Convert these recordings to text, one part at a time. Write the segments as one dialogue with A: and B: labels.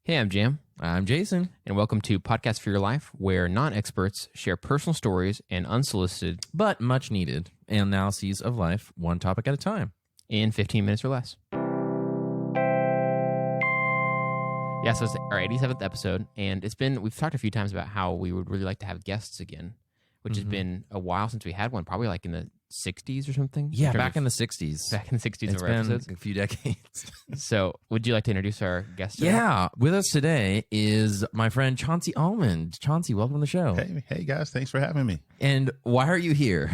A: Hey, I'm Jam,
B: I'm Jason.
A: and welcome to Podcast for Your Life, where non-experts share personal stories and unsolicited
B: But much needed analyses of life, one topic at a time.
A: in 15 minutes or less. Yeah, so it's our 87th episode, and we've talked a few times about how we would really like to have guests again, which has been a while since we had one, probably like in the 60s or something.
B: Yeah, back in the 60s.
A: Back in the 60s
B: It's
A: of our
B: been
A: episodes.
B: a few decades.
A: So would you like to introduce our guest today?
B: Yeah, with us today is my friend Chauncey Allmond. Chauncey, welcome to the show.
C: Hey guys, thanks for having me.
B: And why are you here?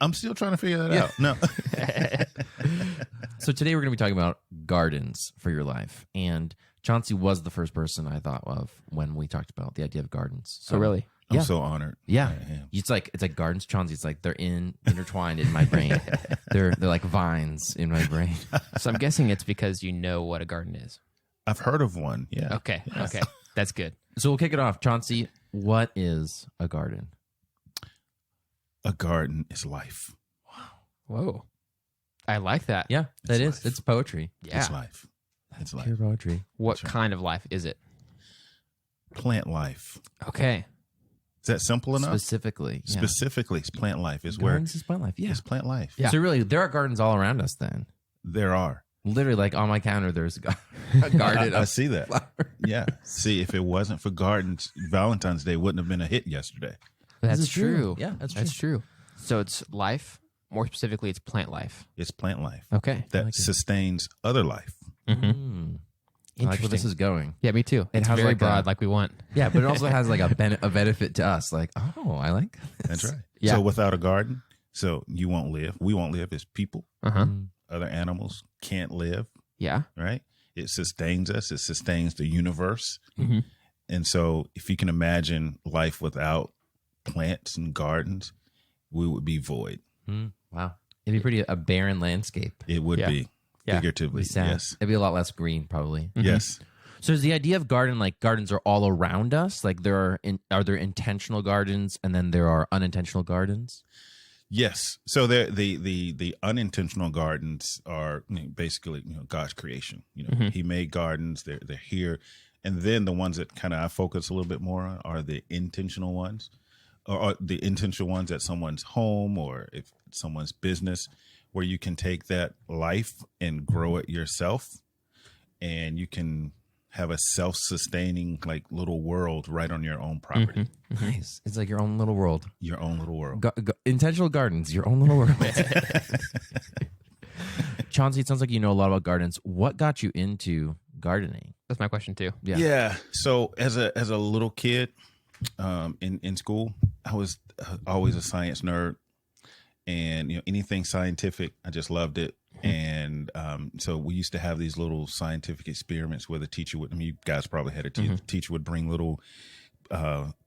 C: I'm still trying to figure that out. No.
B: So today we're going to be talking about gardens for your life. And Chauncey was the first person I thought of when we talked about the idea of gardens.
A: So really?
C: I'm
B: Yeah.
C: so honored.
B: Yeah,
C: I am.
B: it's like gardens, Chauncey. It's like they're intertwined in my brain. They're like vines in my brain.
A: So I'm guessing it's because you know what a garden is.
C: I've heard of one. Yeah.
A: Okay, okay. That's good.
B: So we'll kick it off, Chauncey. What is a garden?
C: A garden is life.
A: Whoa. I like that.
B: Yeah, that is.
C: life.
B: It's poetry.
A: Yeah.
C: It's life. It's life.
B: Pure poetry.
A: What
C: That's right.
A: kind of life is it?
C: Plant life.
A: Okay.
C: Is that simple enough?
B: Specifically, yeah.
C: Specifically, it's plant life is
B: Gardens is plant life. Yeah.
C: it's plant life.
A: Yeah.
B: So really, there are gardens all around us. Then,
C: There are.
B: literally, like on my counter, there's a garden.
C: I
B: of
C: see that.
B: flowers.
C: Yeah. See, if it wasn't for gardens, Valentine's Day wouldn't have been a hit yesterday.
A: That's
B: is true.
A: true.
B: Yeah, that's
A: That's true. So it's life. More specifically, it's plant life.
C: It's plant life
A: Okay.
C: that
B: like it.
C: sustains other life.
B: Mm. I like where this
A: Interesting.
B: is going.
A: Yeah, me too. It's
B: has
A: very
B: like
A: broad,
B: a-
A: like we want.
B: Yeah, but it also has like a benefit to us. Like, oh, I like this.
C: That's right.
A: Yeah.
C: So without a garden, so you won't live. We won't live as people.
A: Uh-huh.
B: Mm.
C: Other animals can't live.
A: Yeah.
C: Right? It sustains us. It sustains the universe.
A: Mm-hmm.
C: And so if you can imagine life without plants and gardens, we would be void.
B: Mm. Wow, it'd be pretty a barren landscape.
C: It would
A: Yeah.
C: be
A: Yeah.
C: figuratively.
B: It'd be sad.
C: Yes.
B: It'd be a lot less green, probably.
A: Mhm.
C: Yes.
B: So is the idea of garden like gardens are all around us? Like are there intentional gardens and then there are unintentional gardens?
C: Yes. So the unintentional gardens are basically God's creation. He made gardens. They're here, and then the ones that kind of I focus a little bit more on are the intentional ones, or the intentional ones at someone's home or if it's someone's business, where you can take that life and grow it yourself, and you can have a self-sustaining like little world right on your own property,
B: Nice. It's like your own little world.
C: your own little world.
B: Intentional gardens, your own little world. Chauncey, it sounds like you know a lot about gardens. What got you into gardening?
A: That's my question too.
B: Yeah.
C: Yeah. So as a little kid, in school, I was always a science nerd, and anything scientific, I just loved it. And so we used to have these little scientific experiments where the teacher would. I mean, you guys probably had a teacher would bring little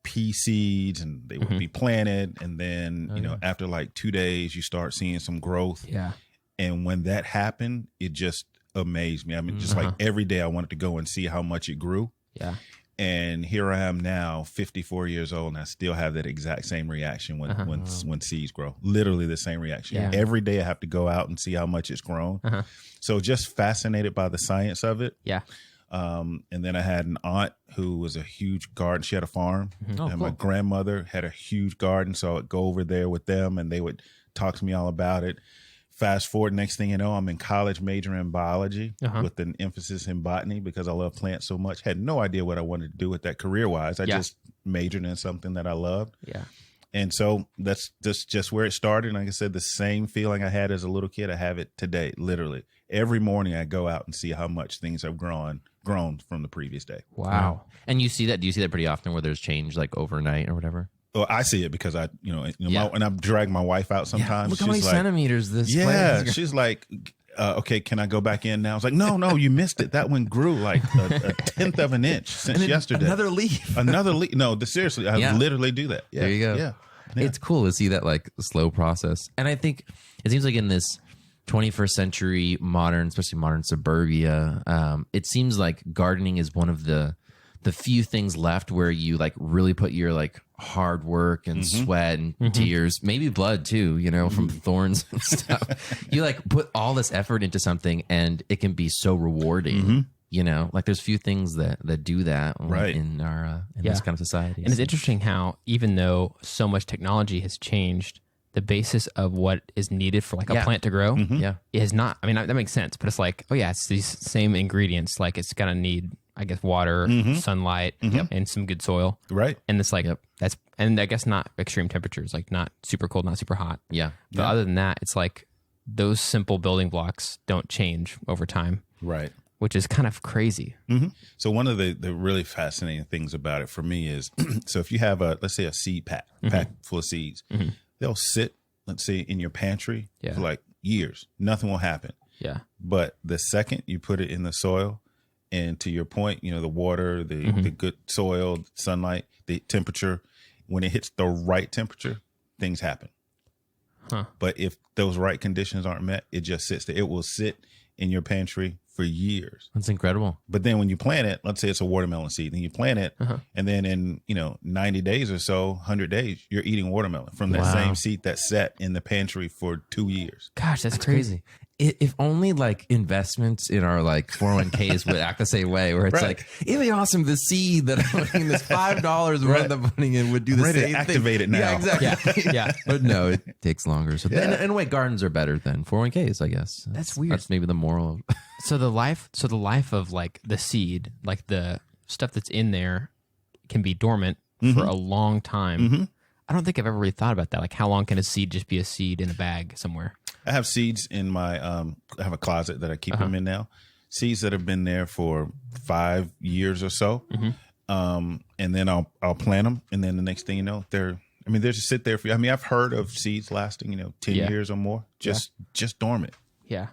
C: pea seeds, and they would be planted, and then after like 2 days, you start seeing some growth.
A: Yeah.
C: And when that happened, it just amazed me. I mean, just like every day I wanted to go and see how much it grew.
A: Yeah.
C: And here I am now, 54 years old, and I still have that exact same reaction when seeds grow. Literally the same reaction.
A: Yeah.
C: Every day I have to go out and see how much it's grown. So just fascinated by the science of it.
A: Yeah.
C: And then I had an aunt who was a huge garden. She had a farm.
B: Oh,
C: And my
B: cool.
C: grandmother had a huge garden. So I would go over there with them, and they would talk to me all about it. Fast forward, next thing you know, I'm in college majoring in biology with an emphasis in botany because I love plants so much. Had no idea what I wanted to do with that career-wise. I just majored in something that I loved.
A: Yeah.
C: And so that's just where it started. And like I said, the same feeling I had as a little kid, I have it today, literally. Every morning I go out and see how much things have grown from the previous day.
A: Wow.
B: And you see that? Do you see that pretty often where there's change like overnight or whatever?
C: Well, I see it because
B: Yeah.
C: when I drag my wife out sometimes.
B: Look how many
C: she's like,
B: centimeters this
C: yeah,
B: plant is.
C: she's like, okay, can I go back in now? I was like, no, you missed it. That one grew like a tenth of an inch since yesterday.
B: Another leaf.
C: Another leaf. No, seriously, I
B: Yeah.
C: literally do that. Yeah,
B: There you go.
C: Yeah.
B: It's cool to see that like slow process. And I think it seems like in this 21st century modern, especially modern suburbia, it seems like gardening is one of the few things left where you like really put your like hard work and sweat and tears, maybe blood too, from thorns and stuff. You like put all this effort into something and it can be so rewarding. You know, like there's few things that do that
C: Right.
B: in our in this kind of society.
A: And it's interesting how even though so much technology has changed, the basis of what is needed for like a plant to grow is not. I mean, that makes sense, but it's like, oh yeah, it's these same ingredients. Like it's gonna need, I guess, water, sunlight, and some good soil.
C: Right.
A: And it's like that's, and I guess not extreme temperatures, like not super cold, not super hot.
B: Yeah.
A: But other than that, it's like those simple building blocks don't change over time.
C: Right.
A: Which is kind of crazy.
C: So one of the really fascinating things about it for me is, so if you have let's say a seed pack full of seeds, they'll sit, let's say, in your pantry for like years. Nothing will happen.
A: Yeah.
C: But the second you put it in the soil, and to your point, you know, the water, the good soil, sunlight, the temperature, when it hits the right temperature, things happen. But if those right conditions aren't met, it just sits there. It will sit in your pantry for years.
B: That's incredible.
C: But then when you plant it, let's say it's a watermelon seed, and you plant it, and then in 90 days or so, 100 days, you're eating watermelon from that same seed that sat in the pantry for 2 years.
A: Gosh, that's crazy.
B: If only like investments in our like 401ks would act the same way, where it's like, it'd be awesome. The seed that I'm putting this $5 worth of putting in would do the
C: Ready to
B: same
C: activate
B: thing.
C: it now.
B: Yeah, exactly.
A: Yeah.
B: But no, it takes longer. So in a way, gardens are better than 401ks, I guess.
A: That's weird.
B: That's maybe the moral of.
A: So the life of like the seed, like the stuff that's in there, can be dormant for a long time. I don't think I've ever really thought about that. Like, how long can a seed just be a seed in a bag somewhere?
C: I have seeds in my I have a closet that I keep them in now. Seeds that have been there for 5 years or so, and then I'll plant them, and then the next thing you know, they're just sit there for. I mean, I've heard of seeds lasting 10 years or more, just dormant.
A: Yeah.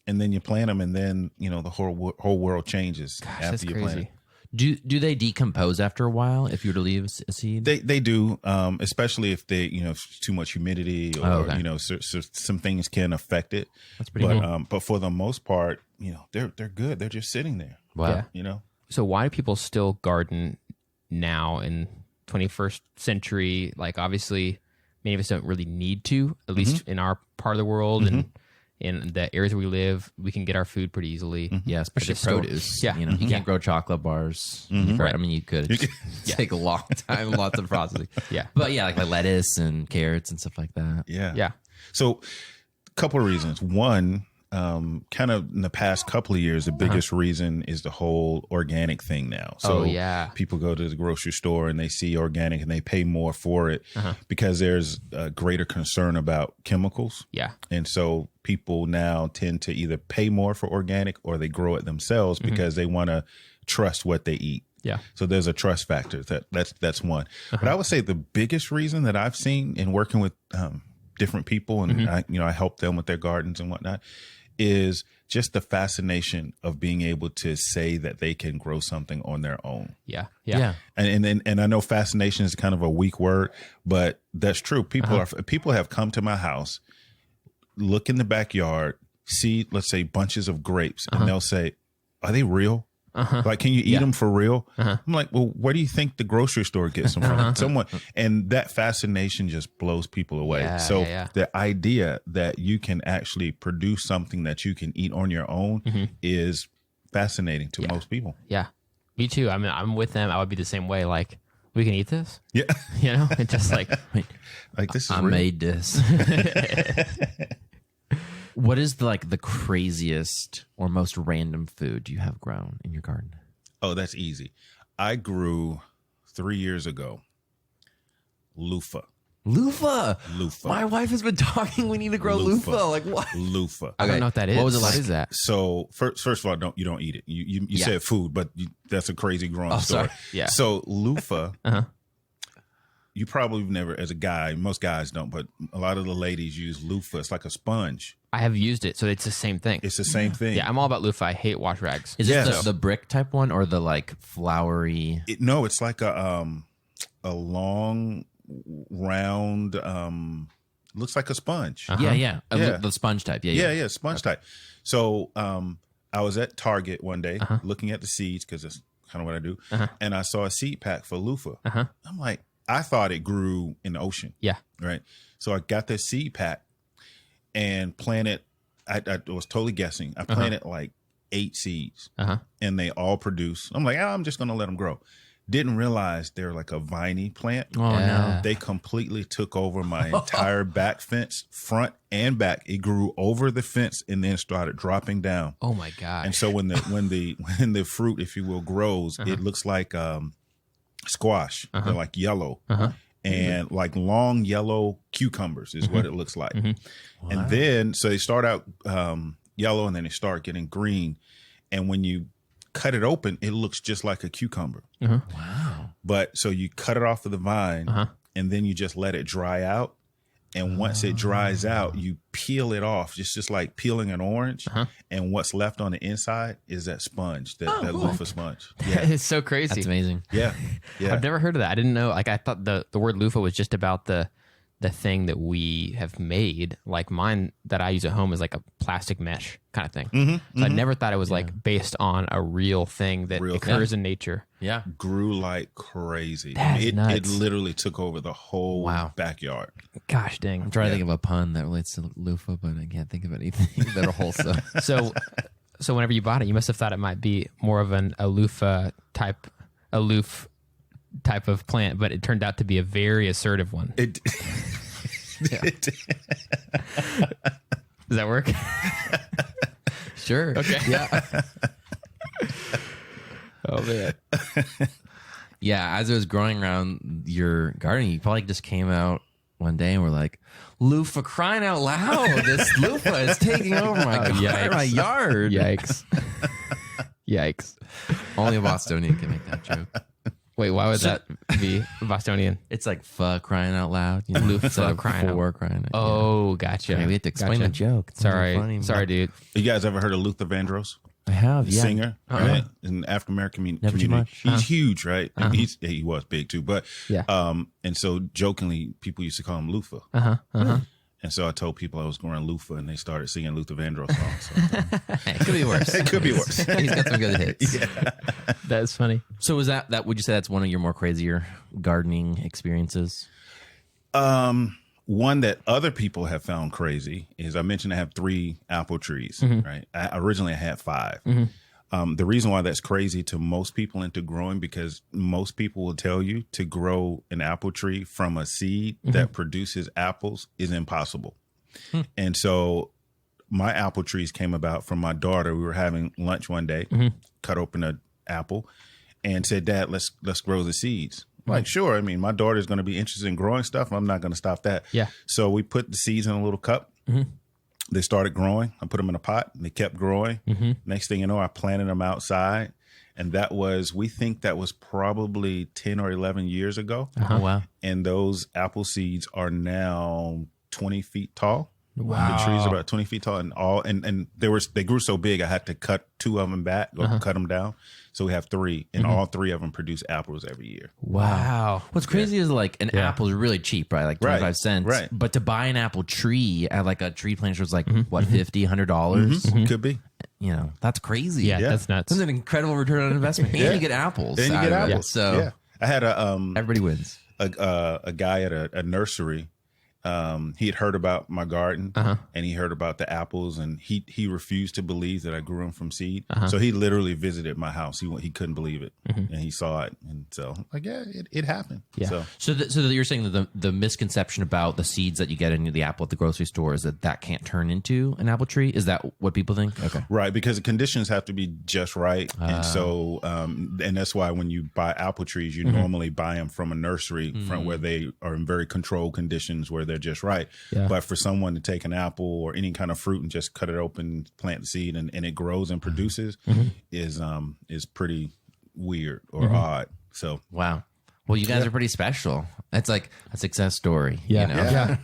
C: And then you plant them, and then the whole world changes.
A: Gosh,
C: after
A: that's
C: you
A: crazy.
C: plant it.
B: Do they decompose after a while if you were to leave a seed?
C: They do, especially if they if too much humidity or so some things can affect it.
A: That's pretty cool.
C: But for the most part, they're good. They're just sitting there.
B: Wow.
A: Yeah. So why do people still garden now in 21st century? Like, obviously, many of us don't really need to, at least in our part of the world, and in the areas where we live, we can get our food pretty easily.
B: Yeah, especially
A: At the store.
B: produce.
A: Yeah.
B: You can't grow chocolate bars. Right. I mean, you could. It take a long time, lots of processing.
A: Yeah.
B: But yeah, like lettuce and carrots and stuff like that.
C: Yeah.
A: Yeah.
C: So, a couple of reasons. One, kind of in the past couple of years, the biggest reason is the whole organic thing now. So people go to the grocery store and they see organic and they pay more for it because there's a greater concern about chemicals.
A: Yeah.
C: And so people now tend to either pay more for organic or they grow it themselves because they want to trust what they eat.
A: Yeah.
C: So there's a trust factor. That's one. But I would say the biggest reason that I've seen in working with different people, and I help them with their gardens and whatnot, is just the fascination of being able to say that they can grow something on their own.
A: Yeah.
C: And I know fascination is kind of a weak word, but that's true. People have come to my house, look in the backyard, see, let's say, bunches of grapes, and they'll say, "Are they real? Like, can you eat them for real?" I'm like, "Well, where do you think the grocery store gets them from?" Someone, and that fascination just blows people away. The idea that you can actually produce something that you can eat on your own is fascinating to most people.
A: Yeah. Me too. I mean, I'm with them. I would be the same way. Like, we can eat this?
C: Yeah.
A: It's just like,
C: Like, this is
B: I
C: real.
B: made this. What is the craziest or most random food you have grown in your garden?
C: Oh, that's easy. I grew 3 years ago loofah.
B: Loofah. My wife has been talking. We need to grow loofah. Like what?
C: Loofah.
A: I don't know what that is.
B: What was it like?
A: What is that?
C: So first of all, you don't eat it. You said food, but that's a crazy growing story.
B: Sorry.
A: Yeah.
C: So loofah, you probably never, as a guy, most guys don't, but a lot of the ladies use loofah. It's like a sponge.
A: I have used it, so it's the same thing.
C: It's the same thing.
A: Yeah, I'm all about loofah. I hate wash rags.
B: Is it the brick type one or the floury?
C: No, it's like a long, round, looks like a sponge.
B: Yeah. The sponge type.
C: Yeah, sponge type. So I was at Target one day looking at the seeds because that's kind of what I do, and I saw a seed pack for loofah. I'm like, I thought it grew in the ocean.
A: Yeah.
C: Right. So I got this seed pack and planted. I was totally guessing. I planted like 8 seeds, and they all produce. I'm like, I'm just going to let them grow. Didn't realize they're like a viney plant.
B: Oh, no.
C: They completely took over my entire back fence, front and back. It grew over the fence and then started dropping down.
A: Oh my God.
C: And so when the fruit, if you will, grows, it looks like squash. They're like yellow. And like long yellow cucumbers is what it looks like. Wow. And then, so they start out yellow and then they start getting green. And when you cut it open, it looks just like a cucumber.
B: Wow.
C: But so you cut it off of the vine and then you just let it dry out. And once it dries out, you peel it off. It's just like peeling an orange. And what's left on the inside is that sponge, that loofah sponge.
A: That is so crazy.
B: That's amazing.
C: Yeah.
A: I've never heard of that. I didn't know. Like I thought the word loofah was just about the thing that we have made. Like mine that I use at home is like a plastic mesh kind of thing. So I never thought it was like based on a real thing that occurs in nature.
B: Yeah.
C: Grew like crazy.
A: That's nuts.
C: It literally took over the whole backyard.
A: Gosh dang.
B: I'm trying to think of a pun that relates to loofah, but I can't think of anything that are wholesome.
A: So whenever you bought it, you must have thought it might be more of an aloof type of plant, but it turned out to be a very assertive one.
C: It
A: Does that work?
B: Sure.
A: Okay.
B: Yeah.
A: Oh man.
B: Yeah. As it was growing around your garden, you probably just came out one day and were like, loofah, crying out loud. This loofah is taking over my yard.
A: Yikes. Yikes.
B: Only a Bostonian can make that joke.
A: Wait, why would that be Bostonian?
B: It's like pho crying out loud. You know?
A: Loofah crying out.
B: Crying out.
A: Oh, gotcha.
B: Yeah, we have to explain the joke. It's
A: Sorry, dude.
C: You guys ever heard of Luther Vandross?
B: I have, yeah.
C: Singer, right? In the African American community. He's huge, right? And he was big too. But and so jokingly, people used to call him Lufa. And so I told people I was going to Lufa, and they started singing Luther Vandross songs. So,
B: it could be worse.
C: It could be worse.
B: He's got some good hits.
C: Yeah.
A: That's funny.
B: So was that would you say that's one of your more crazier gardening experiences?
C: One that other people have found crazy is I mentioned I have 3 apple trees, right? Originally I had 5. The reason why that's crazy to most people into growing, because most people will tell you to grow an apple tree from a seed that produces apples is impossible. And so my apple trees came about from my daughter. We were having lunch one day, cut open an apple and said, Dad, let's grow the seeds. Like, sure. I mean, my daughter's going to be interested in growing stuff. I'm not going to stop that. Yeah. So we put the seeds in a little cup. They started growing. I put them in a pot and they kept growing. Next thing you know, I planted them outside. And we think that was probably 10 or 11 years ago.
B: Oh, wow.
C: And those apple seeds are now 20 feet tall.
A: Wow.
C: The trees are about 20 feet tall and they grew so big, I had to cut 2 of them back or cut them down. So we have 3 and all 3 of them produce apples every year.
B: Wow. What's crazy is like an apple is really cheap, right? Like 25 cents.
C: Right.
B: But to buy an apple tree at like a tree planter was like, what, $50, $100?
C: Could be.
B: You know, that's crazy.
A: Yeah, that's nuts.
B: That's an incredible return on investment. And you get apples.
C: And you get apples.
B: So
C: I had
B: everybody wins.
C: A guy at a nursery. He had heard about my garden and he heard about the apples and he refused to believe that I grew them from seed. So he literally visited my house. He couldn't believe it and he saw it. And so like, yeah, it happened.
B: Yeah. So you're saying that the misconception about the seeds that you get in the apple at the grocery store is that can't turn into an apple tree. Is that what people think? Okay.
C: Right. Because the conditions have to be just right. And so, and that's why when you buy apple trees, you normally buy them from a nursery from where they are in very controlled conditions where they're just right. Yeah. But for someone to take an apple or any kind of fruit and just cut it open, plant the seed and it grows and produces is pretty weird or odd. So
B: wow. Well, you guys are pretty special. That's like a success story.
A: Yeah. You know?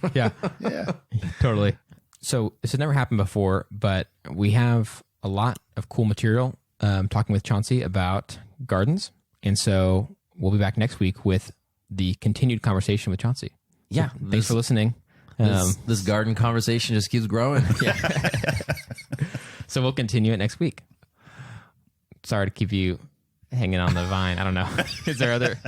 A: Yeah. Totally. So this has never happened before, but we have a lot of cool material talking with Chauncey about gardens. And so we'll be back next week with the continued conversation with Chauncey.
B: Yeah.
A: So thanks for listening.
B: This garden conversation just keeps growing.
A: Yeah. So we'll continue it next week. Sorry to keep you hanging on the vine. I don't know. Is there other...